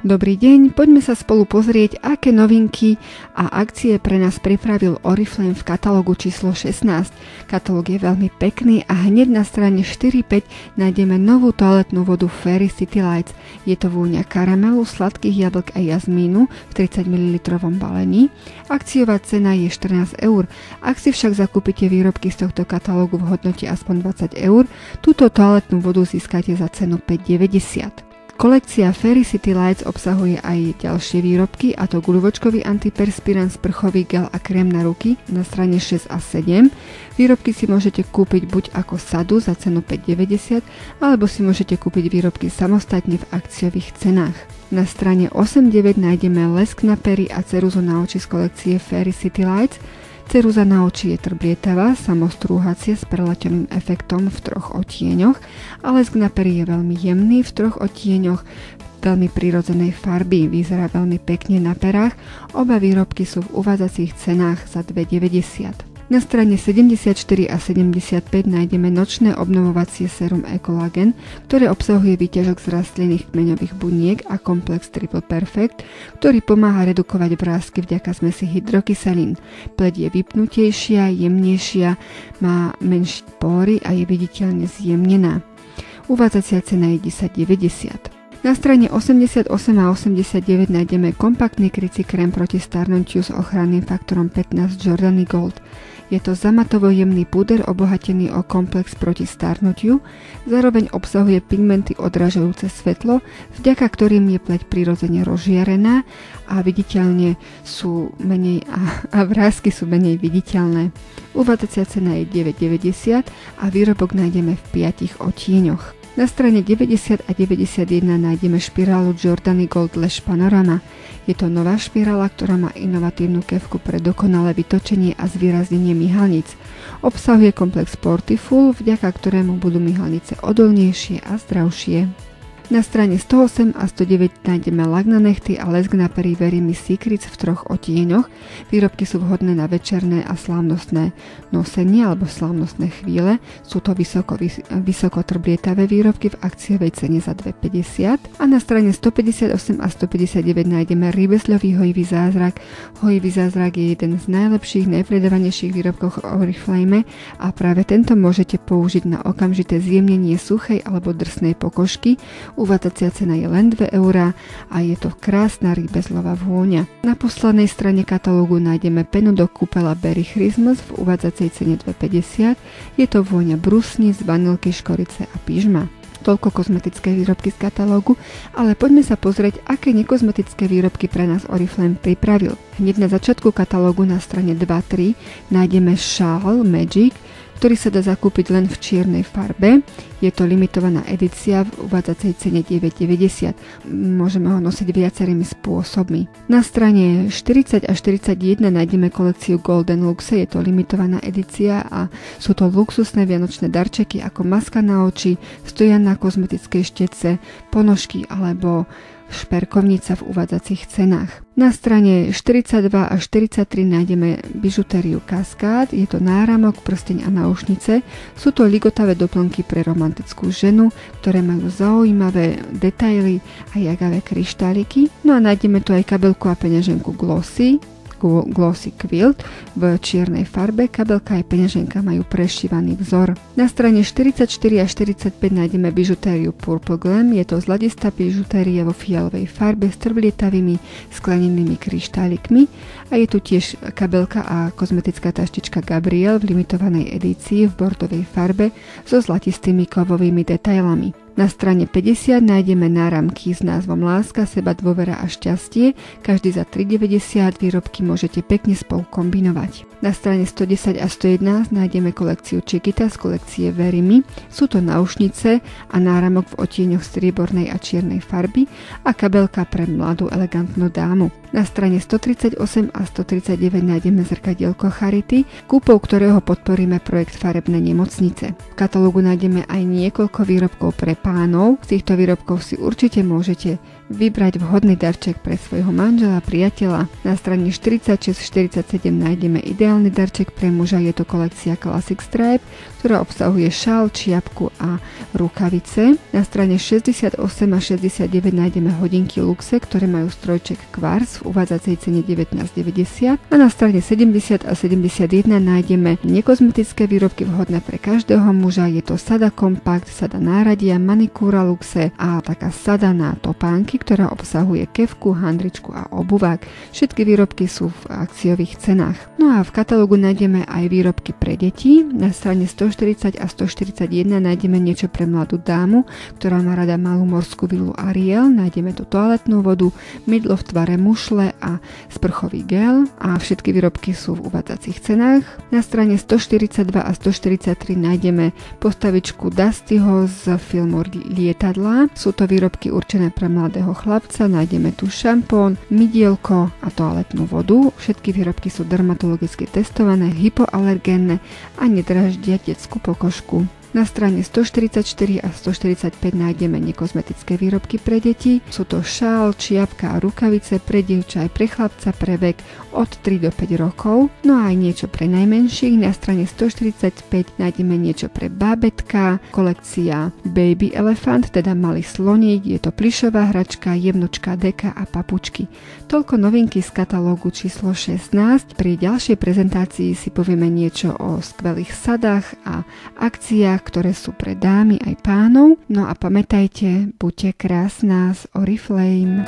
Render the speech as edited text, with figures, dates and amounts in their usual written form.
Dobrý deň, poďme sa spolu pozrieť, aké novinky a akcie pre nás pripravil Oriflame v katalógu číslo 16. Katalóg je veľmi pekný a hneď na strane 4-5 nájdeme novú toaletnú vodu Fairy City Lights. Je to vôňa karamelu, sladkých jablk a jazmínu v 30 ml balení. Akciová cena je 14 €. Ak si však zakúpite výrobky z tohto katalógu v hodnote aspoň 20 €, túto toaletnú vodu získate za cenu 5,90 €. Kolekcia Fairy City Lights obsahuje aj ďalšie výrobky, a to guľovočkový antiperspirant, sprchový gel a krém na ruky na strane 6 a 7. Výrobky si môžete kúpiť buď ako sadu za cenu 5,90 €, alebo si môžete kúpiť výrobky samostatne v akciových cenách. Na strane 8-9 nájdeme lesk na pery a ceruzu na oči z kolekcie Fairy City Lights. Ceruza na oči je trblietavá, samostrúhacia s preleťovým efektom v 3 odtieňoch, a lesk na pery je veľmi jemný v 3 odtieňoch veľmi prirodzenej farby. Vyzerá veľmi pekne na perách. Oba výrobky sú v uvádzacích cenách za 2,90 €. Na strane 74 a 75 nájdeme nočné obnovovacie sérum Ecolagen, ktoré obsahuje výťažok z rastlinných kmeňových buniek a komplex Triple Perfect, ktorý pomáha redukovať vrásky vďaka zmesi hydrokyselín. Pleť je vypnutejšia, jemnejšia, má menšie pory a je viditeľne zjemnená. Uvádzacia cena je 10,90 €. Na strane 88 a 89 nájdeme kompaktný krycí krém proti starnutiu s ochranným faktorom 15 Jordany Gold. Je to zamatovo jemný púder obohatený o komplex proti starnutiu, zároveň obsahuje pigmenty odrážajúce svetlo, vďaka ktorým je pleť prirodzene rozžiarená a viditeľne sú menej a vrásky sú menej viditeľné. Uvádzacia cena je 9,90 € a výrobok nájdeme v 5 odtieňoch. Na strane 90 a 91 nájdeme špirálu Jordany Gold Lash Panorama. Je to nová špirála, ktorá má inovatívnu kefku pre dokonalé vytočenie a zvýraznenie myhalníc. Obsahuje komplex Portiful, vďaka ktorému budú myhalnice odolnejšie a zdravšie. Na strane 108 a 109 nájdeme lak na nechty a lesk na pery Very Secrets v 3 odtieňoch. Výrobky sú vhodné na večerné a slávnostné nosenie alebo slávnostné chvíle. Sú to vysoko trblietavé výrobky v akciovej cene za 2,50 € a na strane 158 a 159 nájdeme rybesľový hojivý zázrak. Hojivý zázrak je jeden z najlepších, najpredávanejších výrobkov Oriflame a práve tento môžete použiť na okamžité zjemnenie suchej alebo drsnej pokožky. Uvádzacia cena je len 2 € a je to krásna rybezlová vôňa. Na poslednej strane katalógu nájdeme penu do kúpela Berry Christmas v uvádzacej cene 2,50 €. Je to vôňa brusníc, vanilky, škorice a pyžma. Toľko kozmetické výrobky z katalógu, ale poďme sa pozrieť, aké nekozmetické výrobky pre nás Oriflame pripravil. Hneď na začiatku katalógu na strane 2-3 nájdeme šál Magic, ktorý sa dá zakúpiť len v čiernej farbe. Je to limitovaná edícia v uvádzacej cene 9,90 €. Môžeme ho nosiť viacerými spôsobmi. Na strane 40 a 41 nájdeme kolekciu Golden Luxe. Je to limitovaná edícia a sú to luxusné vianočné darčeky ako maska na oči, stojan na kozmetické štece, ponožky alebo šperkovnica v uvádzacích cenách. Na strane 42 a 43 nájdeme bižutériu Cascade, je to náramok, prsteň a náušnice. Sú to ligotavé doplnky pre romantickú ženu, ktoré majú zaujímavé detaily a jagavé kryštáliky. No a nájdeme tu aj kabelku a peňaženku Glossy Quilt v čiernej farbe. Kabelka aj peňaženka majú prešívaný vzor. Na strane 44 a 45 nájdeme bižutériu Purple Glam. Je to zlatistá bižutéria vo fialovej farbe s trblietavými sklenenými kryštálikmi a je tu tiež kabelka a kozmetická taštička Gabrielle v limitovanej edícii v bordovej farbe so zlatistými kovovými detailami. Na strane 50 nájdeme náramky s názvom Láska, seba, dôvera a šťastie. Každý za 3,90 €. Výrobky môžete pekne spolu kombinovať. Na strane 110 a 111 nájdeme kolekciu Chiquita z kolekcie Very Me. Sú to náušnice a náramok v odtieňoch striebornej a čiernej farby a kabelka pre mladú elegantnú dámu. Na strane 138 a 139 nájdeme zrkadielko Charity, kúpou ktorého podporíme projekt Farebné nemocnice. V katalógu nájdeme aj niekoľko výrobkov pre pánov. Z týchto výrobkov si určite môžete vybrať vhodný darček pre svojho manžela, priateľa. Na strane 46-47 nájdeme ideálny darček pre muža, je to kolekcia Classic Stripe, ktorá obsahuje šál, čiapku a rukavice. Na strane 68 a 69 nájdeme hodinky Luxe, ktoré majú strojček Quartz v uvádzacej cene 19,90 a na strane 70 a 71 nájdeme nekozmetické výrobky vhodné pre každého muža, je to sada kompakt, sada náradia, manikúra Luxe a taká sada na topánky, ktorá obsahuje kefku, handričku a obuvák. Všetky výrobky sú v akciových cenách. No a v katalógu nájdeme aj výrobky pre deti. Na strane 140 a 141 nájdeme niečo pre mladú dámu, ktorá má rada malú morskú vilu Ariel. Nájdeme tu toaletnú vodu, mydlo v tvare mušle a sprchový gel a všetky výrobky sú v uvádzacích cenách. Na strane 142 a 143 nájdeme postavičku Dustyho z filmu Lietadla. Sú to výrobky určené pre mladého chlapca, nájdeme tu šampón, mydielko a toaletnú vodu. Všetky výrobky sú dermatologicky testované, hypoalergénne a nedraždia detskú pokožku. Na strane 144 a 145 nájdeme nekozmetické výrobky pre deti. Sú to šál, čiapka a rukavice pre dievča aj pre chlapca pre vek od 3 do 5 rokov. No a aj niečo pre najmenších. Na strane 145 nájdeme niečo pre bábetka, kolekcia Baby Elephant, teda malý sloník. Je to plyšová hračka, jemnučká deka a papučky. Toľko novinky z katalógu číslo 16. Pri ďalšej prezentácii si povieme niečo o skvelých sadách a akciách, ktoré sú pre dámy aj pánov. No a pamätajte, buďte krásna z Oriflame.